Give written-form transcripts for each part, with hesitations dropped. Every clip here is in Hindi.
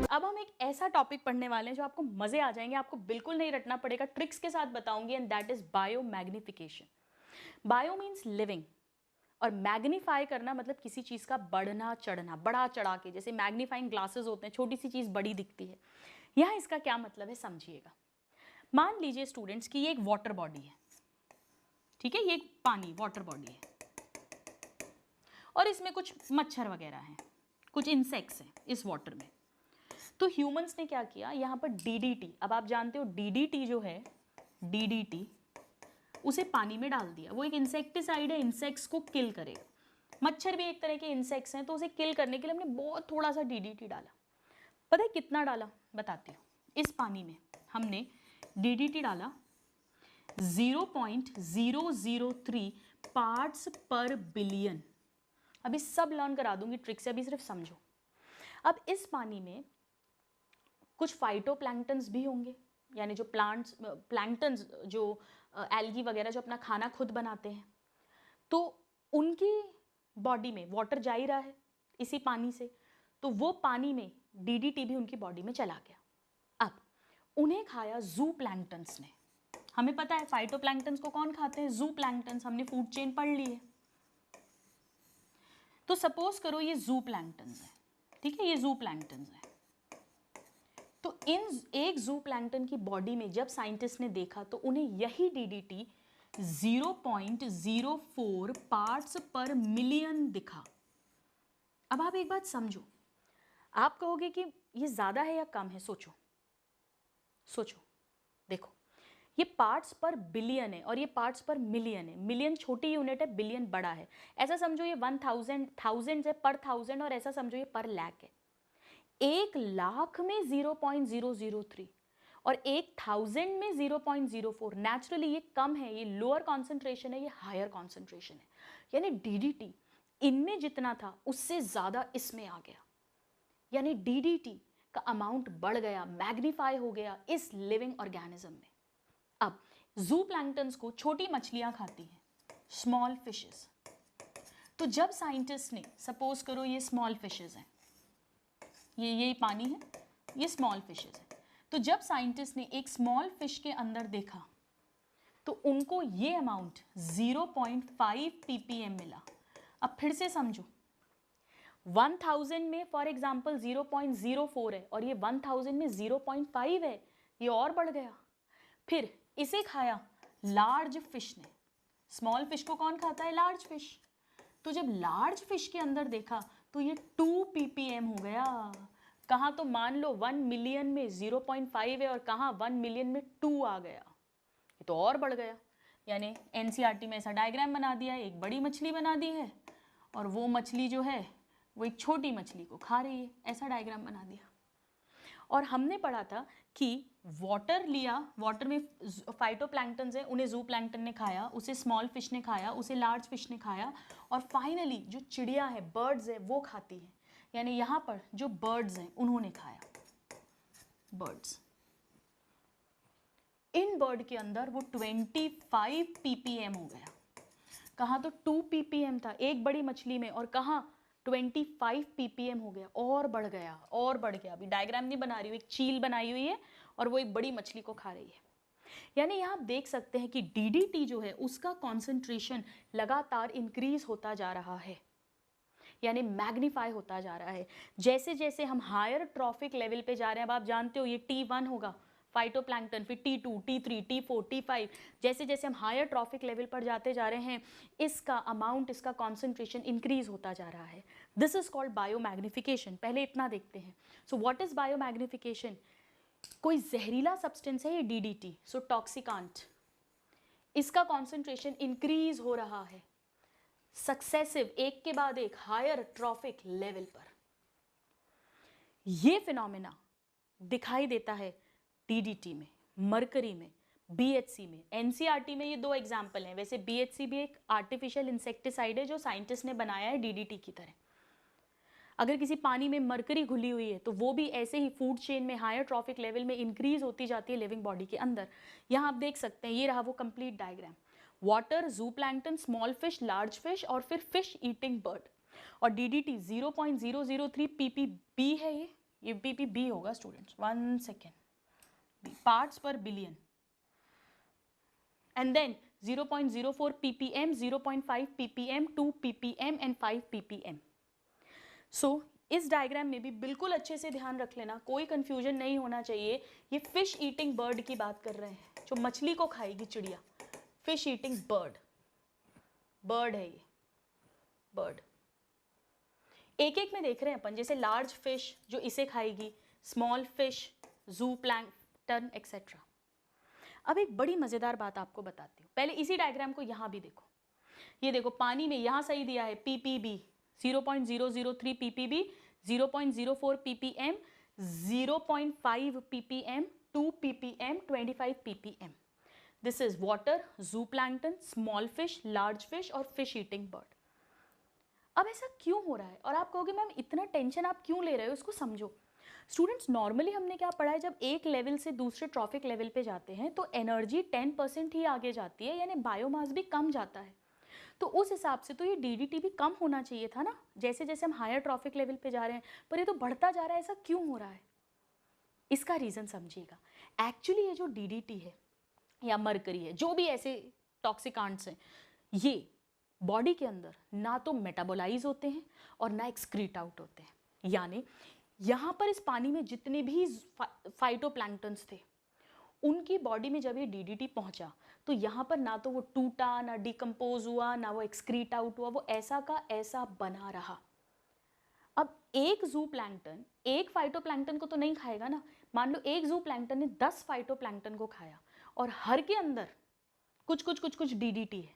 अब हम एक ऐसा टॉपिक पढ़ने वाले हैं जो आपको मजे आ जाएंगे, आपको बिल्कुल नहीं रटना पड़ेगा, ट्रिक्स के साथ बताऊंगी, and that is bio magnification. Bio means living और मैग्नीफाई करना मतलब किसी चीज का बढ़ना चढ़ना, बड़ा चढ़ा के, जैसे मैग्नीफाइंग ग्लासेस होते हैं, छोटी सी चीज बड़ी दिखती है। यहाँ इसका क्या मतलब है समझिएगा। मान लीजिए स्टूडेंट्स कि ये एक वाटर बॉडी है, ठीक है, ये एक पानी वाटर बॉडी है और इसमें कुछ मच्छर वगैरह हैं, कुछ इंसेक्ट्स हैं इस वाटर में। तो ह्यूमंस ने क्या किया, यहाँ पर डीडीटी, अब आप जानते हो डीडीटी जो है, डीडीटी उसे पानी में डाल दिया। वो एक इंसेक्टिसाइड है, इंसेक्ट्स को किल करेगा। मच्छर भी एक तरह के इंसेक्ट्स हैं, तो उसे किल करने के लिए हमने बहुत थोड़ा सा डीडीटी डाला। पता है कितना डाला, बताती हूँ। इस पानी में हमने डीडीटी डाला 0.003 पार्ट्स पर बिलियन। अभी सब लर्न करा दूंगी ट्रिक से, अभी सिर्फ समझो। अब इस पानी में कुछ फाइटोप्लैंक्टन्स भी होंगे, यानी जो प्लैंक्टन्स जो एल्गी वगैरह जो अपना खाना खुद बनाते हैं, तो उनकी बॉडी में वाटर जा ही रहा है इसी पानी से, तो वो पानी में डीडीटी भी उनकी बॉडी में चला गया। अब उन्हें खाया जू प्लैंक्टन्स ने। हमें पता है फाइटोप्लैंक्टन्स को कौन खाते हैं, जू प्लैंक्टन्स, हमने फूड चेन पढ़ ली है। तो सपोज करो ये जू प्लैंक्टन्स है, ठीक है, ये जू प्लैंक्टन्स है। तो इन एक जू प्लैंक्टन की बॉडी में जब साइंटिस्ट ने देखा तो उन्हें यही डीडीटी 0.04 पार्ट्स पर मिलियन दिखा। अब आप एक बात समझो, आप कहोगे कि ये ज्यादा है या कम है, सोचो सोचो, देखो ये पार्ट्स पर बिलियन है और ये पार्ट्स पर मिलियन है। मिलियन छोटी यूनिट है, बिलियन बड़ा है। ऐसा समझो ये 1000 थाउजेंड है पर थाउजेंड, और ऐसा समझो ये पर लाख है। 1,00,000 में 0.003 और 1,000 में 0.04। नेचुरली ये कम है, ये लोअर कॉन्सेंट्रेशन है, ये हायर कॉन्सेंट्रेशन है। यानी डीडीटी इनमें जितना था उससे ज्यादा इसमें आ गया, यानी डीडीटी का अमाउंट बढ़ गया, मैग्नीफाई हो गया इस लिविंग ऑर्गेनिज्म में। अब जू प्लैंक्टन्स को छोटी मछलियां खाती हैं, स्मॉल फिशेस। तो जब साइंटिस्ट ने, सपोज करो ये स्मॉल फिशेस हैं, ये पानी है, ये स्मॉल फिशेस है, तो जब साइंटिस्ट ने एक स्मॉल फिश के अंदर देखा तो उनको ये अमाउंट 0.5 ppm मिला। अब फिर से समझो, 1000 में फॉर एग्जांपल 0.04 है और ये 1000 में 0.5 है, ये और बढ़ गया। फिर इसे खाया लार्ज फिश ने। स्मॉल फिश को कौन खाता है, लार्ज फिश। तो जब लार्ज फिश के अंदर देखा तो ये 2 ppm हो गया। कहाँ तो मान लो 1 मिलियन में 0.5 है और कहाँ 1 मिलियन में 2 आ गया, ये तो और बढ़ गया। यानी एनसीईआरटी में ऐसा डायग्राम बना दिया है, एक बड़ी मछली बना दी है और वो मछली जो है वो एक छोटी मछली को खा रही है, ऐसा डायग्राम बना दिया। और हमने पढ़ा था कि वाटर लिया, वाटर में फाइटोप्लैंक्टन्स है, उन्हें जू प्लैंक्टन ने खाया, उसे स्मॉल फिश ने खाया, उसे लार्ज फिश ने खाया, और फाइनली जो चिड़िया है, बर्ड्स है, वो खाती है। यानी यहाँ पर जो बर्ड्स हैं उन्होंने खाया, बर्ड्स। इन बर्ड के अंदर वो 25 ppm हो गया। कहाँ तो 2 ppm था एक बड़ी मछली में, और कहाँ 25 ppm हो गया, और बढ़ गया और बढ़ गया। अभी डायग्राम नहीं बना रही हूँ, एक चील बनाई हुई है और वो एक बड़ी मछली को खा रही है। यानी यहाँ आप देख सकते हैं कि डीडीटी जो है उसका कॉन्सेंट्रेशन लगातार इंक्रीज होता जा रहा है, यानी मैग्नीफाई होता जा रहा है। जैसे जैसे हम हायर ट्रॉफिक लेवल पे जा रहे हैं, अब आप जानते हो ये T1 होगा फाइटोप्लैंक्टन, फिर T2, T3, T4, T5, जैसे जैसे हम हायर ट्रॉफिक लेवल पर जाते जा रहे हैं, इसका अमाउंट, इसका कॉन्सेंट्रेशन इंक्रीज होता जा रहा है। This is called biomagnification. पहले इतना देखते हैं। So what is biomagnification? कोई जहरीला सब्सटेंस है ये डीडीटी, सो टॉक्सिकांट, इसका कॉन्सेंट्रेशन इंक्रीज हो रहा है सक्सेसिव, एक के बाद एक हायर ट्रॉफिक लेवल पर। यह फिनोमेना दिखाई देता है डीडीटी में, मरकरी में, बीएचसी में। एनसीईआरटी में ये 2 एग्जाम्पल हैं। वैसे बीएचसी भी एक आर्टिफिशियल इंसेक्टिसाइड है जो साइंटिस्ट ने बनाया है डीडीटी की तरह। अगर किसी पानी में मरकरी घुली हुई है तो वो भी ऐसे ही फूड चेन में हायर ट्रॉफिक लेवल में इंक्रीज होती जाती है लिविंग बॉडी के अंदर। यहाँ आप देख सकते हैं, ये रहा वो complete diagram. Water, zooplankton, small fish, large fish और फिर फिश ईटिंग बर्ड। और डीडीटी 0.003 ppb है ये, ये ppb होगा students, 1 second, parts per billion, and then 0.04 ppm, 0.5 ppm, 2 ppm and 5 ppm. So इस डायग्राम में भी बिल्कुल अच्छे से ध्यान रख लेना, कोई कंफ्यूजन नहीं होना चाहिए. ये फिश ईटिंग बर्ड की बात कर रहे हैं, जो मछली को खाएगी चिड़िया. फिश ईटिंग बर्ड, बर्ड है ये, बर्ड. एक एक में देख रहे हैं अपन, जैसे लार्ज फिश जो इसे खाएगी, स्मॉल फिश, जू प्लैंक्टन एक्सेट्रा. अब एक बड़ी मजेदार बात आपको बताती हूँ. पहले इसी डायग्राम को यहाँ भी देखो. ये देखो पानी में यहाँ सही दिया है ppb 0.003 ppb, 0.04 ppm, 0.5 ppm, 2 ppm, 25 ppm. This is water, zooplankton, small fish, large fish और फिश ईटिंग बर्ड. अब ऐसा क्यों हो रहा है? और आप कहोगे मैम इतना टेंशन आप क्यों ले रहे हो, इसको समझो. स्टूडेंट्स नॉर्मली हमने क्या पढ़ा है, जब एक लेवल से दूसरे ट्रॉफिक लेवल पे जाते हैं तो एनर्जी 10% ही आगे जाती है, यानी बायोमास भी कम जाता है. तो उस हिसाब से तो ये डीडीटी भी कम होना चाहिए था ना, जैसे जैसे हम हायर ट्रॉफिक लेवल पे जा रहे हैं, पर ये तो बढ़ता जा रहा है. ऐसा क्यों हो रहा है? इसका रीज़न समझिएगा. एक्चुअली ये जो डीडीटी है या मरकरी है, जो भी ऐसे टॉक्सिकांट्स हैं, ये बॉडी के अंदर ना तो मेटाबोलाइज होते हैं और ना एक्सक्रीट आउट होते हैं. यानी यहाँ पर इस पानी में जितने भी फाइटोप्लैंक्टन्स थे, उनकी बॉडी में जब ये डीडीटी पहुंचा तो यहाँ पर ना तो वो टूटा, ना डिकम्पोज हुआ, ना वो एक्सक्रीट आउट हुआ, वो ऐसा का ऐसा बना रहा. अब एक जू प्लैंक्टन एक फाइटोप्लैंक्टन को तो नहीं खाएगा ना. मान लो एक जू प्लैंक्टन ने 10 फाइटोप्लैंक्टन को खाया और हर के अंदर कुछ कुछ कुछ कुछ डीडीटी है,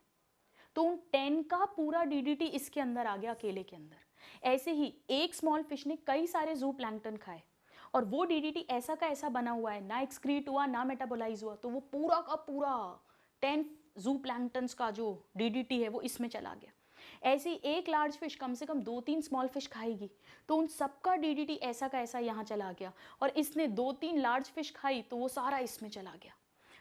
तो उन 10 का पूरा डीडीटी इसके अंदर आ गया अकेले के अंदर. ऐसे ही एक स्मॉल फिश ने कई सारे जू प्लैंक्टन खाए और वो डीडीटी ऐसा का ऐसा बना हुआ है, ना एक्सक्रीट हुआ ना मेटाबोलाइज हुआ, तो वो पूरा का पूरा 10 जू प्लैंक्टन्स का जो डीडीटी है वो इसमें चला गया. ऐसे ही एक लार्ज फिश कम से कम 2-3 स्मॉल फिश खाएगी, तो उन सबका डीडीटी ऐसा का ऐसा यहाँ चला गया, और इसने 2-3 लार्ज फिश खाई तो वो सारा इसमें चला गया.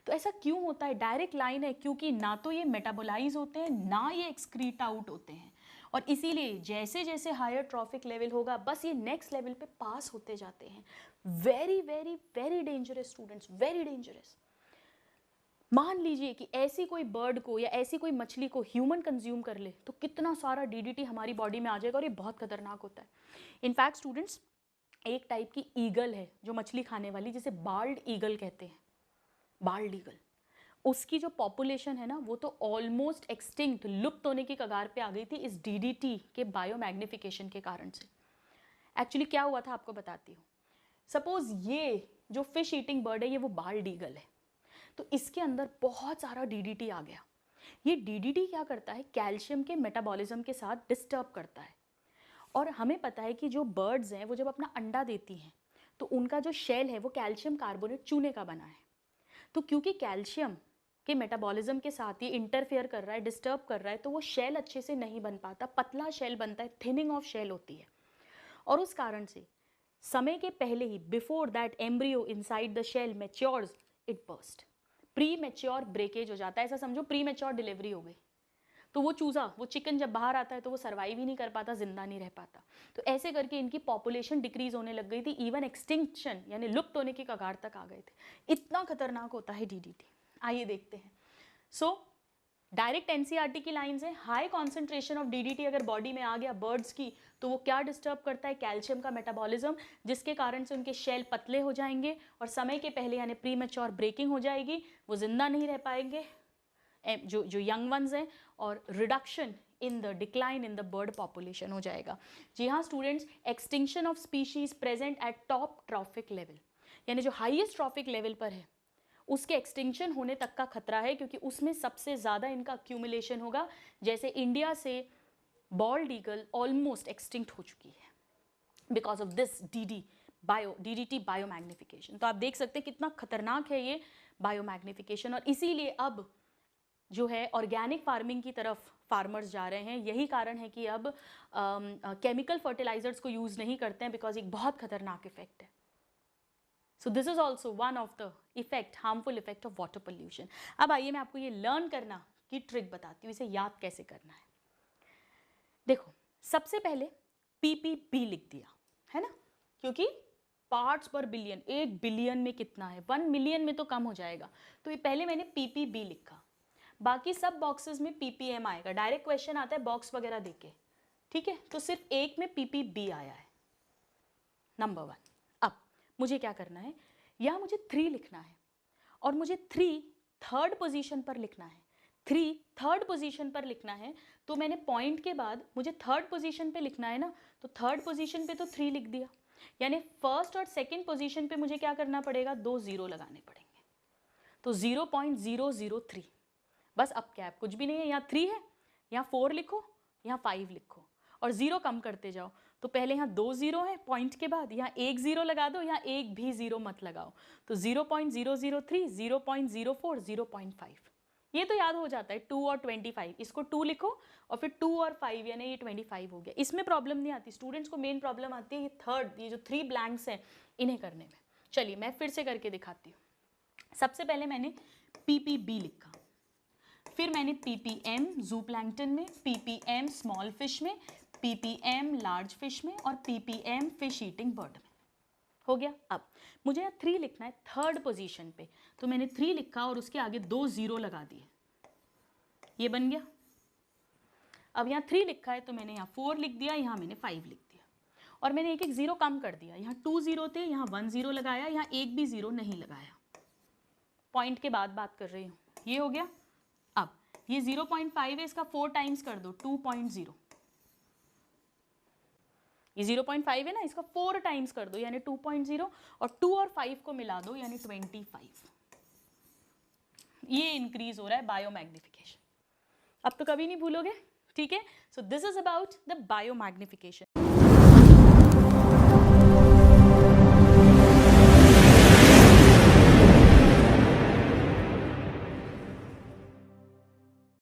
तो ऐसा क्यों होता है? डायरेक्ट लाइन है, क्योंकि ना तो ये मेटाबोलाइज होते हैं ना ये एक्सक्रीट आउट होते हैं, और इसीलिए जैसे जैसे हायर ट्रॉफिक लेवल होगा बस ये नेक्स्ट लेवल पे पास होते जाते हैं. Very very very dangerous students, very dangerous. मान लीजिए कि ऐसी कोई बर्ड को या ऐसी कोई मछली को ह्यूमन कंज्यूम कर ले तो कितना सारा डीडीटी हमारी बॉडी में आ जाएगा, और ये बहुत खतरनाक होता है. इनफैक्ट स्टूडेंट्स, एक टाइप की ईगल है जो मछली खाने वाली, जिसे बाल्ड ईगल कहते हैं, बाल्ड ईगल. उसकी जो पॉपुलेशन है ना, वो तो ऑलमोस्ट एक्सटिंक्ट, लुप्त होने की कगार पे आ गई थी इस डीडीटी के बायोमैग्निफिकेशन के कारण से. एक्चुअली क्या हुआ था आपको बताती हूँ. सपोज ये जो फिश ईटिंग बर्ड है ये वो बाल्ड ईगल है, तो इसके अंदर बहुत सारा डीडीटी आ गया. ये डीडीटी क्या करता है, कैल्शियम के मेटाबॉलिज्म के साथ डिस्टर्ब करता है. और हमें पता है कि जो बर्ड्स हैं वो जब अपना अंडा देती हैं तो उनका जो शेल है वो कैल्शियम कार्बोनेट चूने का बना है. तो क्योंकि कैल्शियम के मेटाबॉलिज्म के साथ ये इंटरफेयर कर रहा है, डिस्टर्ब कर रहा है, तो वो शेल अच्छे से नहीं बन पाता, पतला शेल बनता है, थिनिंग ऑफ शेल होती है. और उस कारण से समय के पहले ही, before that embryo inside the shell matures, it burst. Premature breakage हो जाता है. ऐसा समझो प्री मैच्योर डिलीवरी हो गई, तो वो चूज़ा, वो चिकन जब बाहर आता है तो वो सर्वाइव ही नहीं कर पाता, जिंदा नहीं रह पाता. तो ऐसे करके इनकी पॉपुलेशन डिक्रीज होने लग गई थी, इवन एक्सटिंक्शन यानी लुप्त होने की कगार तक आ गए थे. इतना खतरनाक होता है डीडीटी. आइए देखते हैं. सो डायरेक्ट एनसीईआरटी की लाइंस है, हाई कॉन्सेंट्रेशन ऑफ डीडीटी अगर बॉडी में आ गया बर्ड्स की, तो वो क्या डिस्टर्ब करता है, कैल्शियम का मेटाबॉलिज्म, जिसके कारण से उनके शेल पतले हो जाएंगे और समय के पहले यानी प्री मैच्योर ब्रेकिंग हो जाएगी, वो जिंदा नहीं रह पाएंगे जो यंग वंस हैं, और reduction in the decline in the bird population हो जाएगा. जी हाँ students, extinction of species present at top trophic level, यानी जो हाईएस्ट ट्रॉफिक लेवल पर है उसके एक्सटिंक्शन होने तक का खतरा है, क्योंकि उसमें सबसे ज़्यादा इनका अक्यूमुलेशन होगा. जैसे इंडिया से बॉल्ड ईगल ऑलमोस्ट एक्सटिंक्ट हो चुकी है because of this DDT biomagnification. तो आप देख सकते हैं कितना खतरनाक है ये बायोमैग्निफिकेशन, और इसीलिए अब जो है ऑर्गेनिक फार्मिंग की तरफ फार्मर्स जा रहे हैं. यही कारण है कि अब केमिकल फर्टिलाइजर्स को यूज़ नहीं करते हैं, बिकॉज एक बहुत खतरनाक इफेक्ट है. So this is also one of the effect, harmful effect of water pollution. अब आइए मैं आपको ये लर्न करना की ट्रिक बताती हूँ, इसे याद कैसे करना है. देखो, सबसे पहले पीपीबी लिख दिया है ना, क्योंकि पार्ट्स पर बिलियन, 1 बिलियन में कितना है, 1 मिलियन में तो कम हो जाएगा। तो ये पहले मैंने पीपीबी लिखा, बाकी सब बॉक्सेस में पीपीएम आएगा। डायरेक्ट क्वेश्चन आता है बॉक्स वगैरह देके, ठीक है। तो सिर्फ एक में पीपीबी आया है, नंबर 1। अब मुझे क्या करना है, यहाँ मुझे 3 लिखना है और मुझे 3 थर्ड पोजीशन पर लिखना है, 3 थर्ड पोजीशन पर लिखना है। तो मैंने पॉइंट के बाद मुझे थर्ड पोजीशन पे लिखना है ना, तो थर्ड पोजीशन पे तो 3 लिख दिया, यानी फर्स्ट और सेकंड पोजीशन पे मुझे क्या करना पड़ेगा, 2 0 लगाने पड़ेंगे। तो 0.003, बस। अब क्या है, कुछ भी नहीं है, यहाँ 3 है, यहाँ 4 लिखो, यहाँ 5 लिखो और 0 कम करते जाओ। तो पहले यहाँ 2 0 है पॉइंट के बाद, यहाँ 1 0 लगा दो, यहाँ एक भी 0 मत लगाओ। तो 0.003, 0.04, 0.5, ये तो याद हो जाता है। 2 और 25, इसको 2 लिखो और फिर 2 और 5, यानी ये 25 हो गया। इसमें प्रॉब्लम नहीं आती, स्टूडेंट्स को मेन प्रॉब्लम आती है ये थर्ड, ये जो 3 ब्लैंक्स हैं इन्हें करने में। चलिए मैं फिर से करके दिखाती हूँ। सबसे पहले मैंने पीपीबी लिखा, फिर मैंने पीपीएम जूप्लैंक्टन में, पीपीएम स्मॉल फिश में, पीपीएम लार्ज फिश में और पीपीएम फिश ईटिंग बर्ड में। हो गया। अब मुझे यहाँ 3 लिखना है थर्ड पोजीशन पे, तो मैंने 3 लिखा और उसके आगे 2 0 लगा दिए, ये बन गया। अब यहाँ 3 लिखा है तो मैंने यहाँ 4 लिख दिया, यहाँ मैंने 5 लिख दिया और मैंने एक 0 कम कर दिया। यहाँ 2 0 थे, यहाँ 1 0 लगाया, यहाँ एक भी 0 नहीं लगाया। पॉइंट के बाद बात कर रही हूँ, ये हो गया। अब ये 0.5 है, इसका 4 टाइम्स कर दो, 2.0। ये 0.5 है ना, इसका 4 टाइम्स कर दो यानी 2.0 और 2 और 5 को मिला दो यानी 25। ये इंक्रीज हो रहा है बायोमैग्निफिकेशन। अब तो कभी नहीं भूलोगे, ठीक है। So this is about the biomagnification.